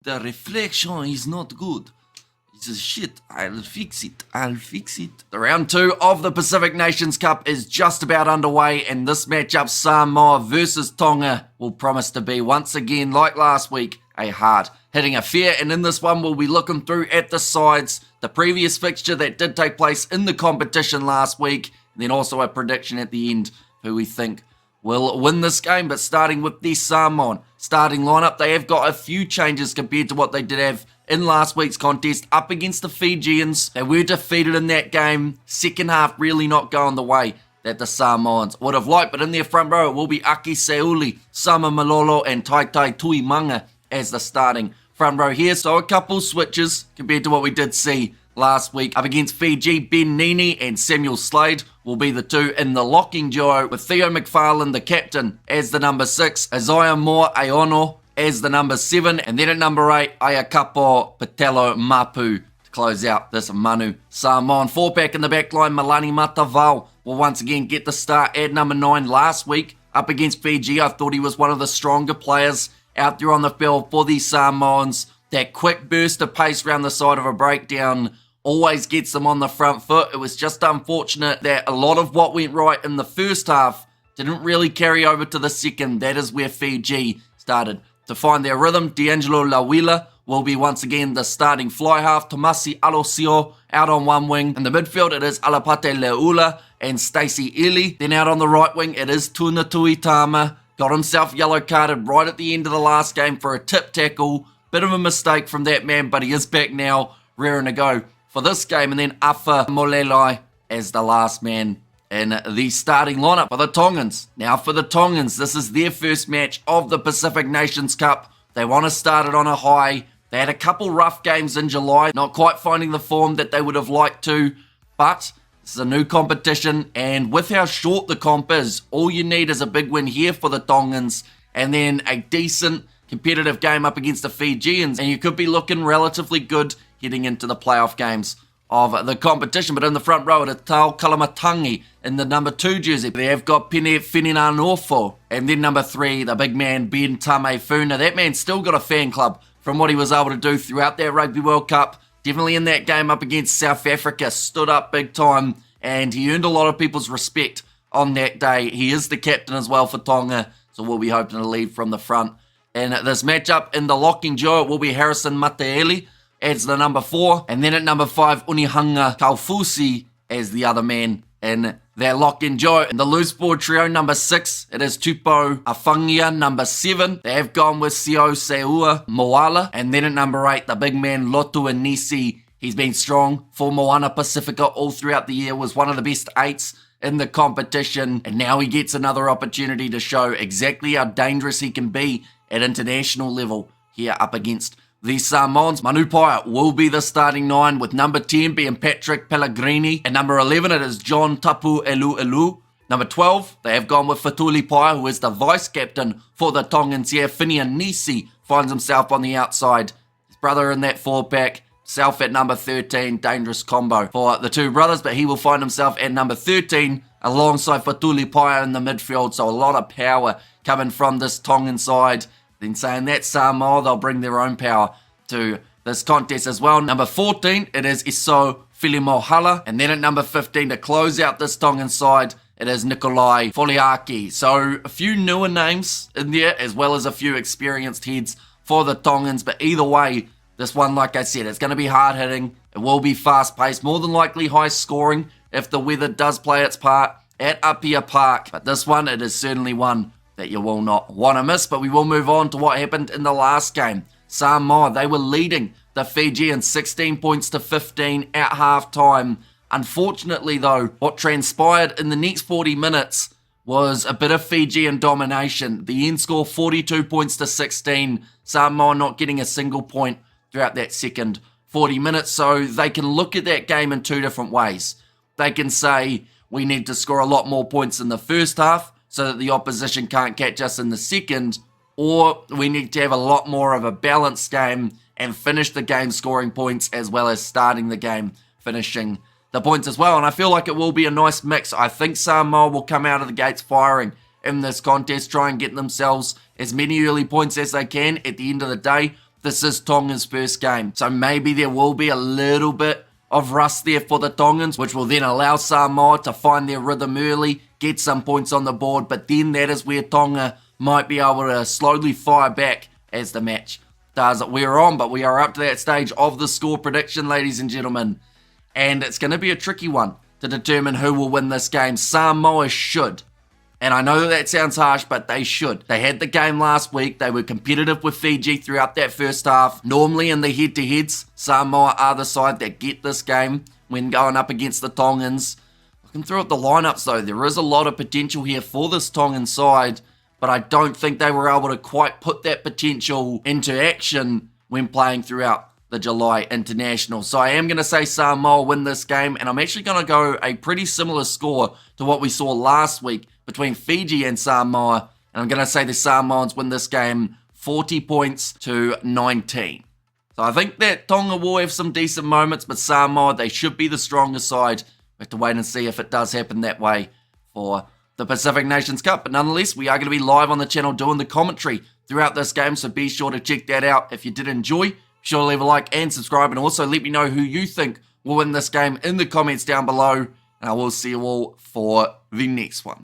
The reflection is not good. He says, shit, I'll fix it. The round 2 of the Pacific Nations Cup is just about underway, and this matchup, Samoa versus Tonga, will promise to be, once again, like last week, a hard-hitting affair. And in this one, we'll be looking through at the sides, the previous fixture that did take place in the competition last week, and then also a prediction at the end, who we think will win this game. But starting with the Samoan starting lineup, they have got a few changes compared to what they did have in last week's contest up against the Fijians. They were defeated in that game. Second half really not going the way that the Samoans would have liked. But in their front row, it will be Aki Seuli, Sama Malolo, and Taitai Tuimanga as the starting front row here. So a couple switches compared to what we did see last week up against Fiji. Ben Nini and Samuel Slade will be the two in the locking duo, with Theo McFarlane, the captain, as the number 6, Isaiah Moore Aono as the number 7, and then at number 8, Ayakapo Patelo Mapu to close out this Manu Samoan 4-pack. In the back line, Malani Matavao will once again get the start at number 9. Last week up against Fiji, I thought he was one of the stronger players out there on the field for the Samoans. That quick burst of pace around the side of a breakdown always gets them on the front foot. It was just unfortunate that a lot of what went right in the first half didn't really carry over to the second. That is where Fiji started to find their rhythm. D'Angelo Lawila will be once again the starting fly half. Tomasi Alosio out on one wing. In the midfield, it is Alapate Leula and Stacey Eli. Then out on the right wing, it is Tuna Tuitama. Got himself yellow carded right at the end of the last game for a tip tackle. Bit of a mistake from that man, but he is back now, raring to go for this game. And then Afa Molelai as the last man in the starting lineup for the Tongans. Now for the Tongans, this is their first match of the Pacific Nations Cup. They want to start it on a high. They had a couple rough games in July, not quite finding the form that they would have liked to, but this is a new competition, and with how short the comp is, all you need is a big win here for the Tongans, and then a decent competitive game up against the Fijians, and you could be looking relatively good heading into the playoff games of the competition. But in the front row, it's Tau Kalamatangi in the number 2 jersey. They have got Pene Whenenanofo, and then number 3, the big man Ben Tamefuna. That man's still got a fan club from what he was able to do throughout that Rugby World Cup. Definitely in that game up against South Africa, stood up big time, and he earned a lot of people's respect on that day. He is the captain as well for Tonga, so we'll be hoping to lead from the front in this matchup. In the locking duo, it will be Harrison Mataele as the number 4, and then at number 5, Unihanga Kaufusi as the other man in their lock-in duo. In the loose board trio, number 6, it is Tupo Afangia. Number 7, they have gone with Sio Seua Moala, and then at number 8, the big man Lotu Anisi. He's been strong for Moana Pacifica all throughout the year, was one of the best 8s in the competition, and now he gets another opportunity to show exactly how dangerous he can be at international level here up against the Samoans. Manu Paia will be the starting 9, with number 10 being Patrick Pellegrini. At number 11, it is John Tapu Elu. Number 12, they have gone with Fatuli Paia, who is the vice-captain for the Tongans here. Finian Nisi finds himself on the outside. His brother in that 4-pack. Self at number 13, dangerous combo for the two brothers, but he will find himself at number 13 alongside Fatuli Paia in the midfield. So a lot of power coming from this Tongan side. Then saying that Samoa, they'll bring their own power to this contest as well. Number 14, it is Iso Filimohala. And then at number 15, to close out this Tongan side, it is Nikolai Foliaki. So a few newer names in there, as well as a few experienced heads for the Tongans. But either way, this one, like I said, it's going to be hard-hitting. It will be fast-paced, more than likely high-scoring if the weather does play its part at Apia Park. But this one, it is certainly one that you will not want to miss. But we will move on to what happened in the last game. Samoa, they were leading the Fijians 16 points to 15 at halftime. Unfortunately, though, what transpired in the next 40 minutes was a bit of Fijian domination. The end score 42 points to 16. Samoa not getting a single point throughout that second 40 minutes. So they can look at that game in two different ways. They can say, we need to score a lot more points in the first half so that the opposition can't catch us in the second, or we need to have a lot more of a balanced game and finish the game scoring points as well as starting the game finishing the points as well. And I feel like it will be a nice mix. I think Samoa will come out of the gates firing in this contest, try and get themselves as many early points as they can. At the end of the day, this is Tonga's first game. So maybe there will be a little bit of rust there for the Tongans, which will then allow Samoa to find their rhythm early, get some points on the board, but then that is where Tonga might be able to slowly fire back as the match does wear on. But we are up to that stage of the score prediction, ladies and gentlemen, and it's going to be a tricky one to determine who will win this game. Samoa should. And I know that sounds harsh, but they should. They had the game last week. They were competitive with Fiji throughout that first half. Normally in the head-to-heads, Samoa are the side that get this game when going up against the Tongans. Looking through at the lineups though, there is a lot of potential here for this Tongan side, but I don't think they were able to quite put that potential into action when playing throughout the July International. So I am going to say Samoa win this game, and I'm actually going to go a pretty similar score to what we saw last week between Fiji and Samoa, and I'm going to say the Samoans win this game 40 points to 19. So I think that Tonga will have some decent moments, but Samoa, they should be the strongest side. We have to wait and see if it does happen that way for the Pacific Nations Cup. But nonetheless, we are going to be live on the channel doing the commentary throughout this game, so be sure to check that out. If you did enjoy, be sure to leave a like and subscribe, and also let me know who you think will win this game in the comments down below, and I will see you all for the next one.